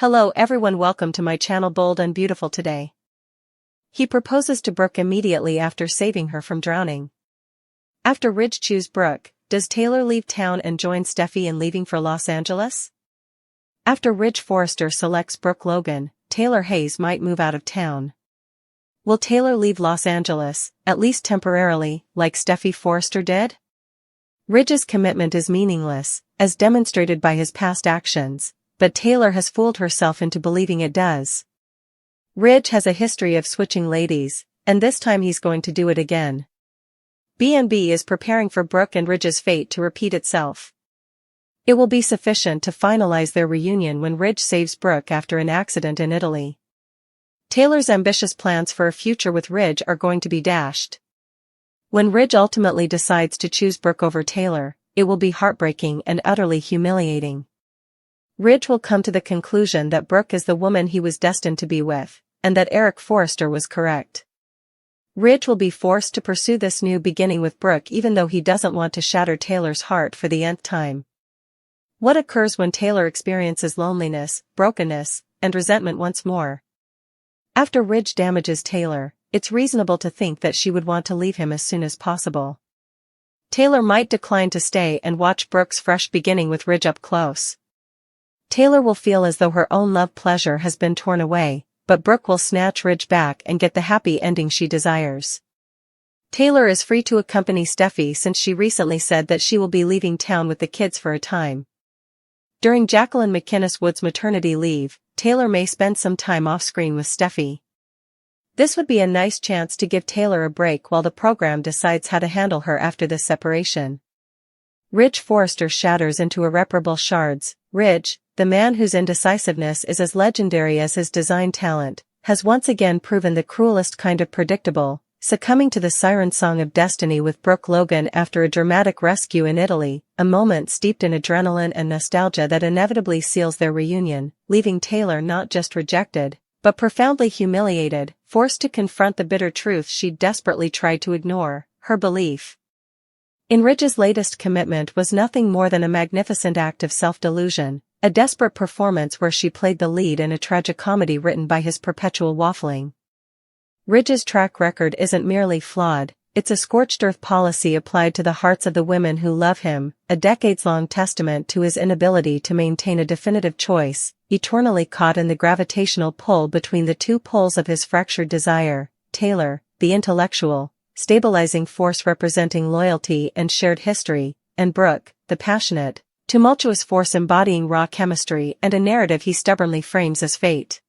Hello everyone, welcome to my channel Bold and Beautiful. Today he proposes to Brooke immediately after saving her from drowning. After Ridge chooses Brooke, does Taylor leave town and join Steffi in leaving for Los Angeles? After Ridge Forrester selects Brooke Logan, Taylor Hayes might move out of town. Will Taylor leave Los Angeles, at least temporarily, like Steffi Forrester did? Ridge's commitment is meaningless, as demonstrated by his past actions, but Taylor has fooled herself into believing it does. Ridge has a history of switching ladies, and this time he's going to do it again. B&B is preparing for Brooke and Ridge's fate to repeat itself. It will be sufficient to finalize their reunion when Ridge saves Brooke after an accident in Italy. Taylor's ambitious plans for a future with Ridge are going to be dashed. When Ridge ultimately decides to choose Brooke over Taylor, it will be heartbreaking and utterly humiliating. Ridge will come to the conclusion that Brooke is the woman he was destined to be with, and that Eric Forrester was correct. Ridge will be forced to pursue this new beginning with Brooke even though he doesn't want to shatter Taylor's heart for the nth time. What occurs when Taylor experiences loneliness, brokenness, and resentment once more? After Ridge damages Taylor, it's reasonable to think that she would want to leave him as soon as possible. Taylor might decline to stay and watch Brooke's fresh beginning with Ridge up close. Taylor will feel as though her own love pleasure has been torn away, but Brooke will snatch Ridge back and get the happy ending she desires. Taylor is free to accompany Steffi since she recently said that she will be leaving town with the kids for a time. During Jacqueline McInnes Wood's maternity leave, Taylor may spend some time off-screen with Steffi. This would be a nice chance to give Taylor a break while the program decides how to handle her after this separation. Ridge Forrester shatters into irreparable shards. Ridge, the man whose indecisiveness is as legendary as his design talent, has once again proven the cruelest kind of predictable, succumbing to the siren song of destiny with Brooke Logan after a dramatic rescue in Italy, a moment steeped in adrenaline and nostalgia that inevitably seals their reunion, leaving Taylor not just rejected, but profoundly humiliated, forced to confront the bitter truth she'd desperately tried to ignore, her belief in Ridge's latest commitment was nothing more than a magnificent act of self-delusion, a desperate performance where she played the lead in a tragicomedy written by his perpetual waffling. Ridge's track record isn't merely flawed, it's a scorched earth policy applied to the hearts of the women who love him, a decades-long testament to his inability to maintain a definitive choice, eternally caught in the gravitational pull between the two poles of his fractured desire, Taylor, the intellectual, stabilizing force representing loyalty and shared history, and Brooke, the passionate, tumultuous force embodying raw chemistry and a narrative he stubbornly frames as fate.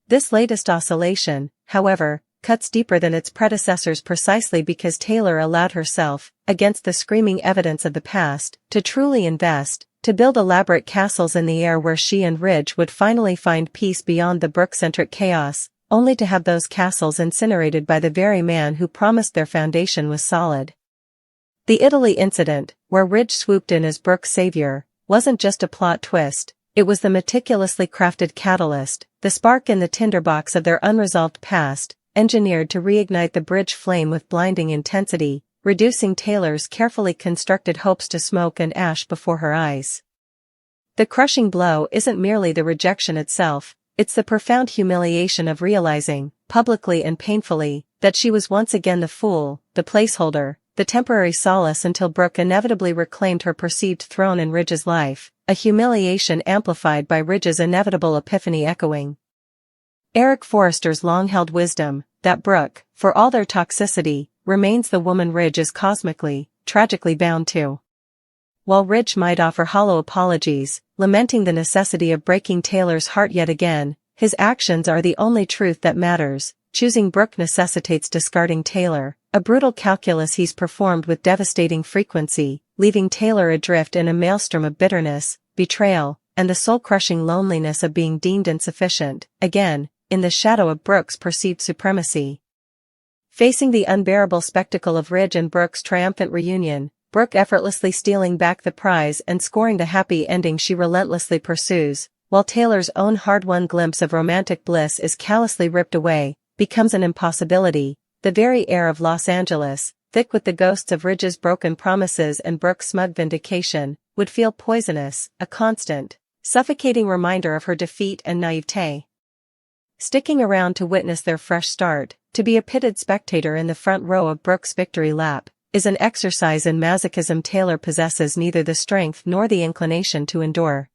This latest oscillation, however, cuts deeper than its predecessors precisely because Taylor allowed herself, against the screaming evidence of the past, to truly invest, to build elaborate castles in the air where she and Ridge would finally find peace beyond the Brooke-centric chaos, only to have those castles incinerated by the very man who promised their foundation was solid. The Italy incident, where Ridge swooped in as Brooke's savior, wasn't just a plot twist, it was the meticulously crafted catalyst, the spark in the tinderbox of their unresolved past, engineered to reignite the bridge flame with blinding intensity, reducing Taylor's carefully constructed hopes to smoke and ash before her eyes. The crushing blow isn't merely the rejection itself, it's the profound humiliation of realizing, publicly and painfully, that she was once again the fool, the placeholder, the temporary solace until Brooke inevitably reclaimed her perceived throne in Ridge's life, a humiliation amplified by Ridge's inevitable epiphany echoing Eric Forrester's long-held wisdom, that Brooke, for all their toxicity, remains the woman Ridge is cosmically, tragically bound to. While Ridge might offer hollow apologies, lamenting the necessity of breaking Taylor's heart yet again, his actions are the only truth that matters. Choosing Brooke necessitates discarding Taylor, a brutal calculus he's performed with devastating frequency, leaving Taylor adrift in a maelstrom of bitterness, betrayal, and the soul-crushing loneliness of being deemed insufficient, again, in the shadow of Brooke's perceived supremacy. Facing the unbearable spectacle of Ridge and Brooke's triumphant reunion, Brooke effortlessly stealing back the prize and scoring the happy ending she relentlessly pursues, while Taylor's own hard-won glimpse of romantic bliss is callously ripped away, becomes an impossibility. The very air of Los Angeles, thick with the ghosts of Ridge's broken promises and Brooke's smug vindication, would feel poisonous, a constant, suffocating reminder of her defeat and naivete. Sticking around to witness their fresh start, to be a pitted spectator in the front row of Brooke's victory lap, is an exercise in masochism Taylor possesses neither the strength nor the inclination to endure.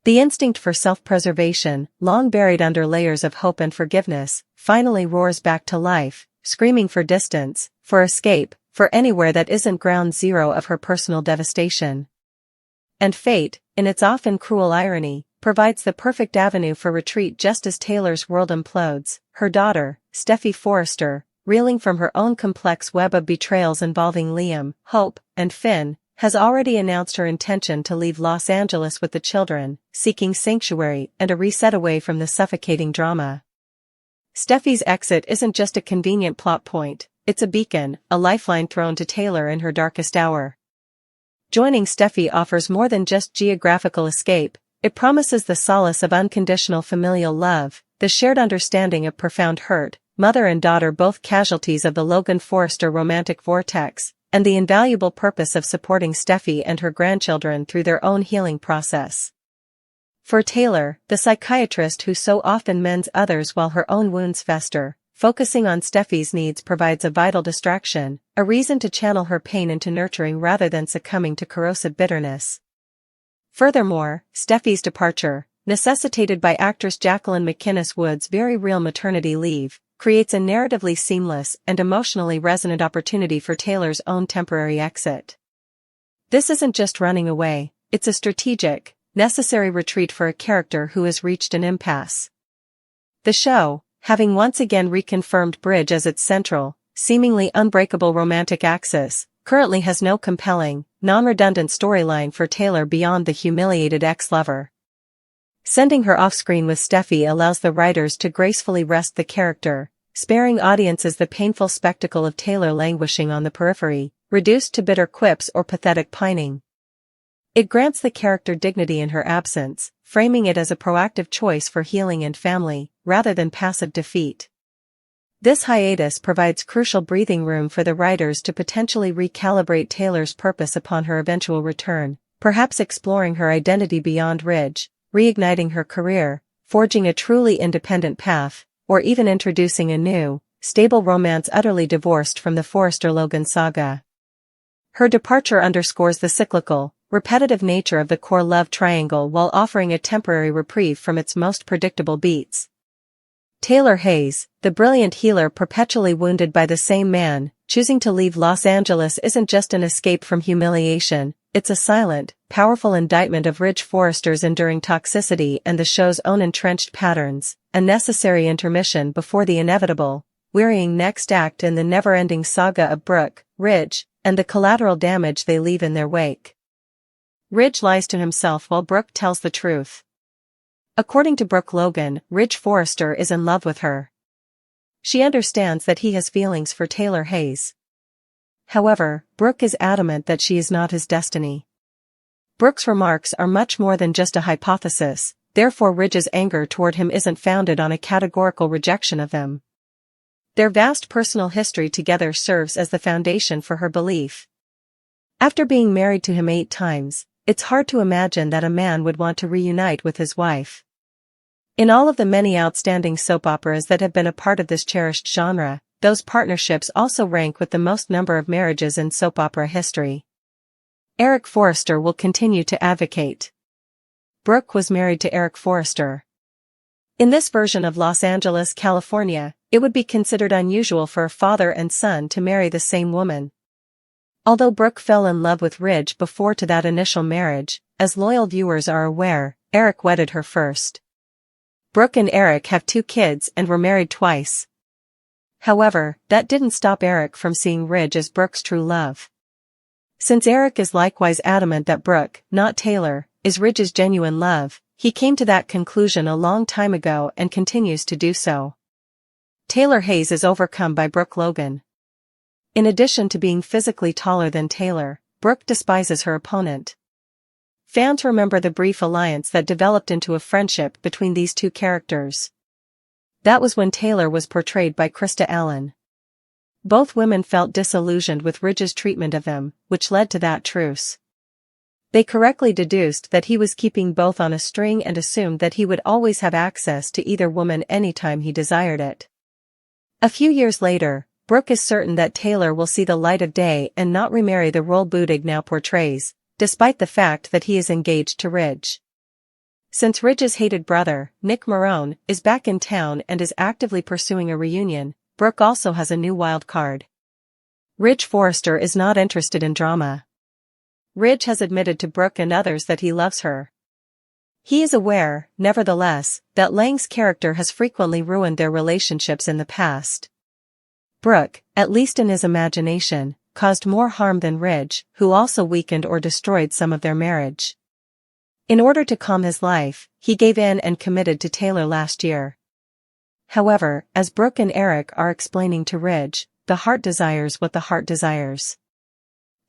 The instinct for self-preservation, long buried under layers of hope and forgiveness, finally roars back to life, screaming for distance, for escape, for anywhere that isn't ground zero of her personal devastation. And fate, in its often cruel irony, provides the perfect avenue for retreat just as Taylor's world implodes. Her daughter, Steffy Forrester, reeling from her own complex web of betrayals involving Liam, Hope, and Finn, has already announced her intention to leave Los Angeles with the children, seeking sanctuary and a reset away from the suffocating drama. Steffy's exit isn't just a convenient plot point, it's a beacon, a lifeline thrown to Taylor in her darkest hour. Joining Steffy offers more than just geographical escape, it promises the solace of unconditional familial love, the shared understanding of profound hurt, mother and daughter both casualties of the Logan Forrester romantic vortex, and the invaluable purpose of supporting Steffy and her grandchildren through their own healing process. For Taylor, the psychiatrist who so often mends others while her own wounds fester, focusing on Steffy's needs provides a vital distraction, a reason to channel her pain into nurturing rather than succumbing to corrosive bitterness. Furthermore, Steffy's departure, necessitated by actress Jacqueline McInnes Wood's very real maternity leave, creates a narratively seamless and emotionally resonant opportunity for Taylor's own temporary exit. This isn't just running away, it's a strategic, necessary retreat for a character who has reached an impasse. The show, having once again reconfirmed Bridge as its central, seemingly unbreakable romantic axis, currently has no compelling, non-redundant storyline for Taylor beyond the humiliated ex-lover. Sending her off-screen with Steffy allows the writers to gracefully rest the character, sparing audiences the painful spectacle of Taylor languishing on the periphery, reduced to bitter quips or pathetic pining. It grants the character dignity in her absence, framing it as a proactive choice for healing and family, rather than passive defeat. This hiatus provides crucial breathing room for the writers to potentially recalibrate Taylor's purpose upon her eventual return, perhaps exploring her identity beyond Ridge, reigniting her career, forging a truly independent path, or even introducing a new, stable romance utterly divorced from the Forrester-Logan saga. Her departure underscores the cyclical, repetitive nature of the core love triangle while offering a temporary reprieve from its most predictable beats. Taylor Hayes, the brilliant healer perpetually wounded by the same man, choosing to leave Los Angeles isn't just an escape from humiliation, it's a silent, powerful indictment of Ridge Forrester's enduring toxicity and the show's own entrenched patterns, a necessary intermission before the inevitable, wearying next act in the never-ending saga of Brooke, Ridge, and the collateral damage they leave in their wake. Ridge lies to himself while Brooke tells the truth. According to Brooke Logan, Ridge Forrester is in love with her. She understands that he has feelings for Taylor Hayes. However, Brooke is adamant that she is not his destiny. Brooke's remarks are much more than just a hypothesis, therefore Ridge's anger toward him isn't founded on a categorical rejection of them. Their vast personal history together serves as the foundation for her belief. After being married to him 8 times, it's hard to imagine that a man would want to reunite with his wife. In all of the many outstanding soap operas that have been a part of this cherished genre, those partnerships also rank with the most number of marriages in soap opera history. Eric Forrester will continue to advocate. Brooke was married to Eric Forrester. In this version of Los Angeles, California, it would be considered unusual for a father and son to marry the same woman. Although Brooke fell in love with Ridge before to that initial marriage, as loyal viewers are aware, Eric wedded her first. Brooke and Eric have 2 kids and were married twice. However, that didn't stop Eric from seeing Ridge as Brooke's true love. Since Eric is likewise adamant that Brooke, not Taylor, is Ridge's genuine love, he came to that conclusion a long time ago and continues to do so. Taylor Hayes is overcome by Brooke Logan. In addition to being physically taller than Taylor, Brooke despises her opponent. Fans remember the brief alliance that developed into a friendship between these 2 characters. That was when Taylor was portrayed by Krista Allen. Both women felt disillusioned with Ridge's treatment of them, which led to that truce. They correctly deduced that he was keeping both on a string and assumed that he would always have access to either woman anytime he desired it. A few years later, Brooke is certain that Taylor will see the light of day and not remarry the role Budig now portrays, despite the fact that he is engaged to Ridge. Since Ridge's hated brother, Nick Marone, is back in town and is actively pursuing a reunion, Brooke also has a new wild card. Ridge Forrester is not interested in drama. Ridge has admitted to Brooke and others that he loves her. He is aware, nevertheless, that Lang's character has frequently ruined their relationships in the past. Brooke, at least in his imagination, caused more harm than Ridge, who also weakened or destroyed some of their marriage. In order to calm his life, he gave in and committed to Taylor last year. However, as Brooke and Eric are explaining to Ridge, the heart desires what the heart desires.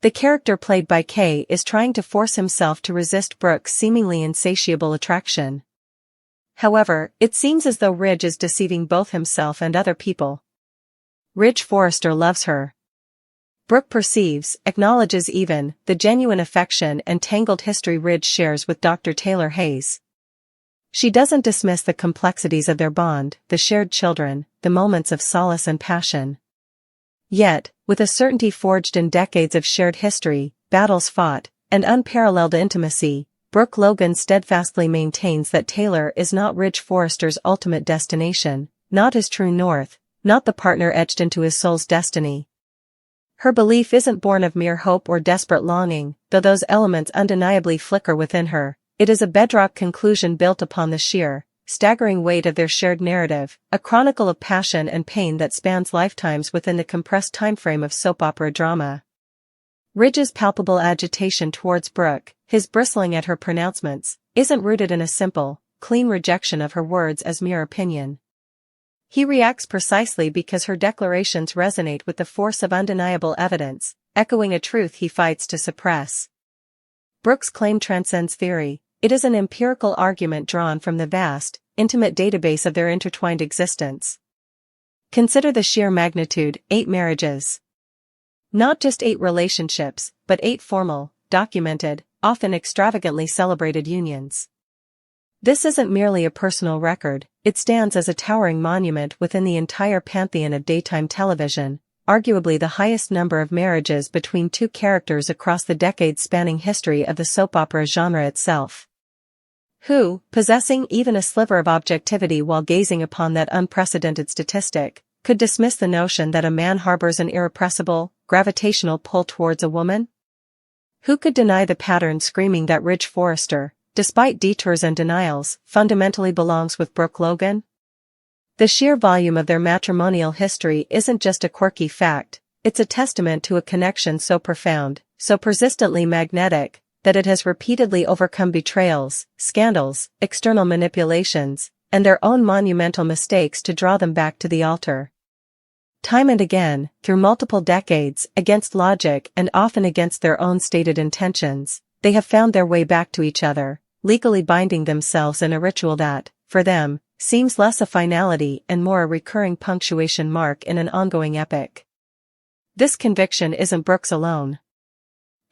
The character played by Kay is trying to force himself to resist Brooke's seemingly insatiable attraction. However, it seems as though Ridge is deceiving both himself and other people. Ridge Forrester loves her. Brooke perceives, acknowledges even, the genuine affection and tangled history Ridge shares with Dr. Taylor Hayes. She doesn't dismiss the complexities of their bond, the shared children, the moments of solace and passion. Yet, with a certainty forged in decades of shared history, battles fought, and unparalleled intimacy, Brooke Logan steadfastly maintains that Taylor is not Ridge Forrester's ultimate destination, not his true north, not the partner etched into his soul's destiny. Her belief isn't born of mere hope or desperate longing, though those elements undeniably flicker within her. It is a bedrock conclusion built upon the sheer, staggering weight of their shared narrative, a chronicle of passion and pain that spans lifetimes within the compressed timeframe of soap opera drama. Ridge's palpable agitation towards Brooke, his bristling at her pronouncements, isn't rooted in a simple, clean rejection of her words as mere opinion. He reacts precisely because her declarations resonate with the force of undeniable evidence, echoing a truth he fights to suppress. Brooke's claim transcends theory. It is an empirical argument drawn from the vast, intimate database of their intertwined existence. Consider the sheer magnitude: 8 marriages. Not just 8 relationships, but 8 formal, documented, often extravagantly celebrated unions. This isn't merely a personal record, it stands as a towering monument within the entire pantheon of daytime television, arguably the highest number of marriages between 2 characters across the decades-spanning history of the soap opera genre itself. Who, possessing even a sliver of objectivity while gazing upon that unprecedented statistic, could dismiss the notion that a man harbors an irrepressible, gravitational pull towards a woman? Who could deny the pattern screaming that Ridge Forrester, despite detours and denials, fundamentally belongs with Brooke Logan? The sheer volume of their matrimonial history isn't just a quirky fact, it's a testament to a connection so profound, so persistently magnetic, that it has repeatedly overcome betrayals, scandals, external manipulations, and their own monumental mistakes to draw them back to the altar. Time and again, through multiple decades, against logic and often against their own stated intentions, they have found their way back to each other, legally binding themselves in a ritual that, for them, seems less a finality and more a recurring punctuation mark in an ongoing epic. This conviction isn't Brooke's alone.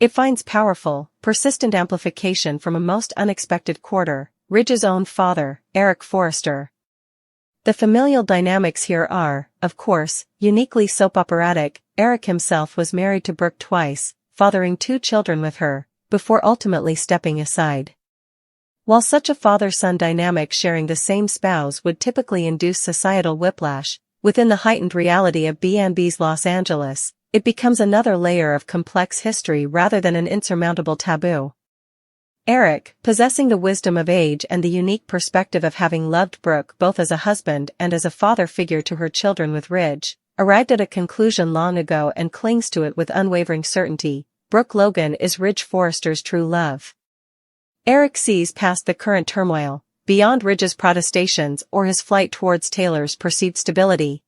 It finds powerful, persistent amplification from a most unexpected quarter, Ridge's own father, Eric Forrester. The familial dynamics here are, of course, uniquely soap operatic. Eric himself was married to Brooke twice, fathering 2 children with her, before ultimately stepping aside. While such a father-son dynamic sharing the same spouse would typically induce societal whiplash, within the heightened reality of B&B's Los Angeles, it becomes another layer of complex history rather than an insurmountable taboo. Eric, possessing the wisdom of age and the unique perspective of having loved Brooke both as a husband and as a father figure to her children with Ridge, arrived at a conclusion long ago and clings to it with unwavering certainty: Brooke Logan is Ridge Forrester's true love. Eric sees past the current turmoil, beyond Ridge's protestations or his flight towards Taylor's perceived stability.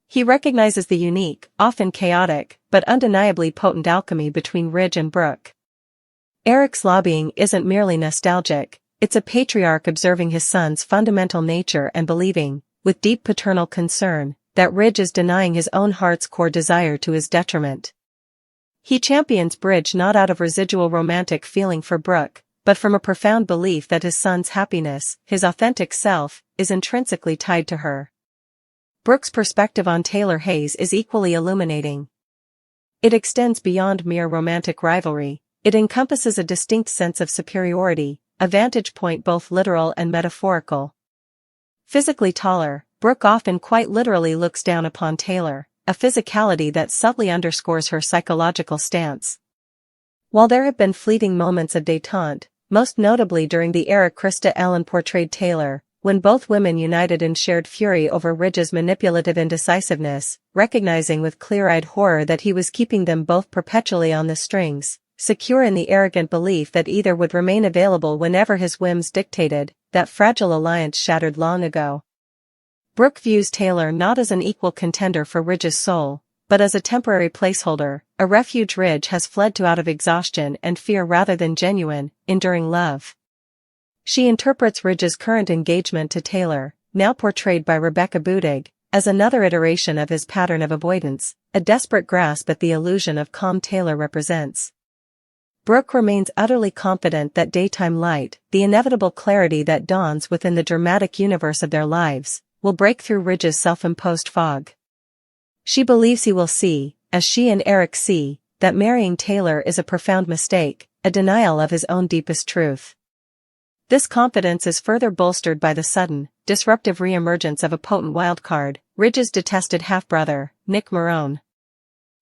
He recognizes the unique, often chaotic, but undeniably potent alchemy between Ridge and Brooke. Eric's lobbying isn't merely nostalgic, it's a patriarch observing his son's fundamental nature and believing, with deep paternal concern, that Ridge is denying his own heart's core desire to his detriment. He champions Bridge not out of residual romantic feeling for Brooke, but from a profound belief that his son's happiness, his authentic self, is intrinsically tied to her. Brooke's perspective on Taylor Hayes is equally illuminating. It extends beyond mere romantic rivalry. It encompasses a distinct sense of superiority, a vantage point both literal and metaphorical. Physically taller, Brooke often quite literally looks down upon Taylor, a physicality that subtly underscores her psychological stance. While there have been fleeting moments of détente, most notably during the era Krista Ellen portrayed Taylor, when both women united in shared fury over Ridge's manipulative indecisiveness, recognizing with clear-eyed horror that he was keeping them both perpetually on the strings, secure in the arrogant belief that either would remain available whenever his whims dictated, that fragile alliance shattered long ago. Brooke views Taylor not as an equal contender for Ridge's soul, but as a temporary placeholder, a refuge Ridge has fled to out of exhaustion and fear rather than genuine, enduring love. She interprets Ridge's current engagement to Taylor, now portrayed by Rebecca Budig, as another iteration of his pattern of avoidance, a desperate grasp at the illusion of calm Taylor represents. Brooke remains utterly confident that daytime light, the inevitable clarity that dawns within the dramatic universe of their lives, will break through Ridge's self-imposed fog. She believes he will see, as she and Eric see, that marrying Taylor is a profound mistake, a denial of his own deepest truth. This confidence is further bolstered by the sudden, disruptive re-emergence of a potent wildcard, Ridge's detested half-brother, Nick Marone.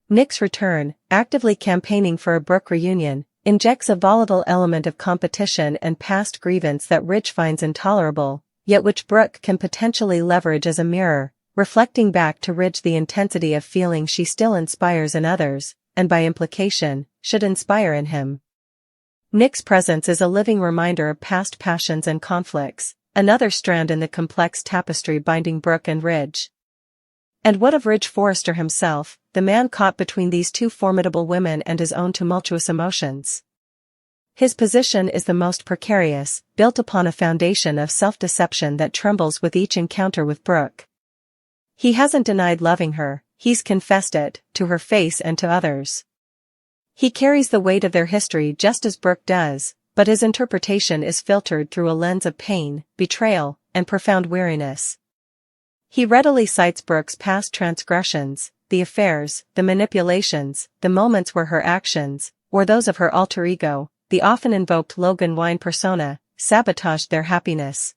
Nick's return, actively campaigning for a Brooke reunion, injects a volatile element of competition and past grievance that Ridge finds intolerable, yet which Brooke can potentially leverage as a mirror, reflecting back to Ridge the intensity of feeling she still inspires in others, and by implication, should inspire in him. Nick's presence is a living reminder of past passions and conflicts, another strand in the complex tapestry binding Brooke and Ridge. And what of Ridge Forrester himself, the man caught between these two formidable women and his own tumultuous emotions? His position is the most precarious, built upon a foundation of self-deception that trembles with each encounter with Brooke. He hasn't denied loving her, he's confessed it, to her face and to others. He carries the weight of their history just as Brooke does, but his interpretation is filtered through a lens of pain, betrayal, and profound weariness. He readily cites Brooke's past transgressions, the affairs, the manipulations, the moments where her actions, or those of her alter ego, the often invoked Logan Wine persona, sabotaged their happiness.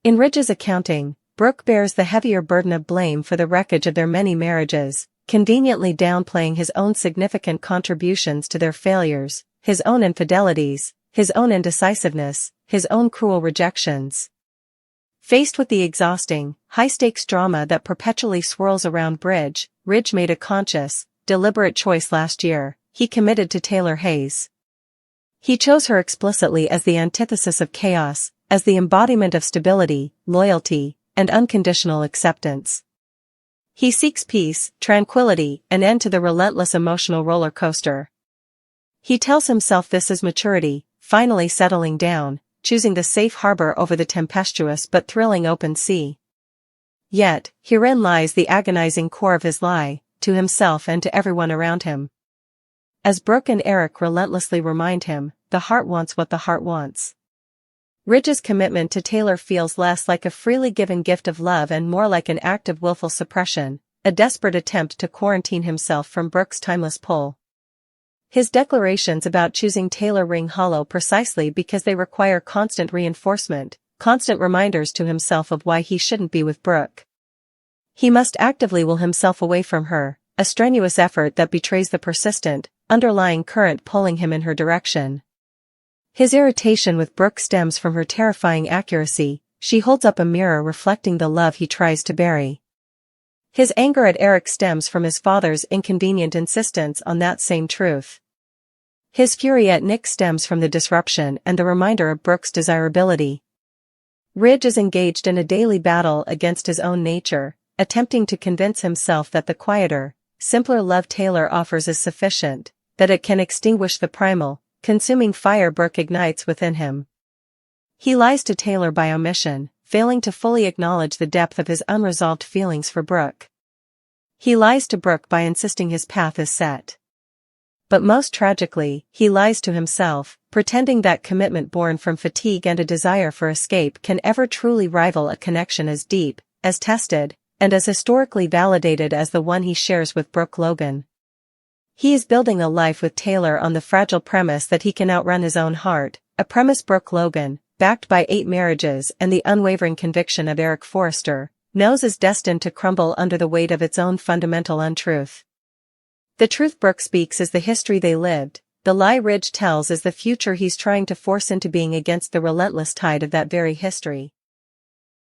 In Ridge's accounting, Brooke bears the heavier burden of blame for the wreckage of their many marriages, conveniently downplaying his own significant contributions to their failures, his own infidelities, his own indecisiveness, his own cruel rejections. Faced with the exhausting, high-stakes drama that perpetually swirls around Ridge made a conscious, deliberate choice last year. He committed to Taylor Hayes. He chose her explicitly as the antithesis of chaos, as the embodiment of stability, loyalty, and unconditional acceptance. He seeks peace, tranquility, an end to the relentless emotional roller coaster. He tells himself this is maturity, finally settling down, choosing the safe harbor over the tempestuous but thrilling open sea. Yet, herein lies the agonizing core of his lie, to himself and to everyone around him. As Brooke and Eric relentlessly remind him, the heart wants what the heart wants. Ridge's commitment to Taylor feels less like a freely given gift of love and more like an act of willful suppression, a desperate attempt to quarantine himself from Brooke's timeless pull. His declarations about choosing Taylor ring hollow precisely because they require constant reinforcement, constant reminders to himself of why he shouldn't be with Brooke. He must actively will himself away from her, a strenuous effort that betrays the persistent, underlying current pulling him in her direction. His irritation with Brooke stems from her terrifying accuracy. She holds up a mirror reflecting the love he tries to bury. His anger at Eric stems from his father's inconvenient insistence on that same truth. His fury at Nick stems from the disruption and the reminder of Brooke's desirability. Ridge is engaged in a daily battle against his own nature, attempting to convince himself that the quieter, simpler love Taylor offers is sufficient, that it can extinguish the primal, consuming fire Brooke ignites within him. He lies to Taylor by omission, failing to fully acknowledge the depth of his unresolved feelings for Brooke. He lies to Brooke by insisting his path is set. But most tragically, he lies to himself, pretending that commitment born from fatigue and a desire for escape can ever truly rival a connection as deep, as tested, and as historically validated as the one he shares with Brooke Logan. He is building a life with Taylor on the fragile premise that he can outrun his own heart, a premise Brooke Logan, backed by 8 marriages and the unwavering conviction of Eric Forrester, knows is destined to crumble under the weight of its own fundamental untruth. The truth Brooke speaks is the history they lived, the lie Ridge tells is the future he's trying to force into being against the relentless tide of that very history.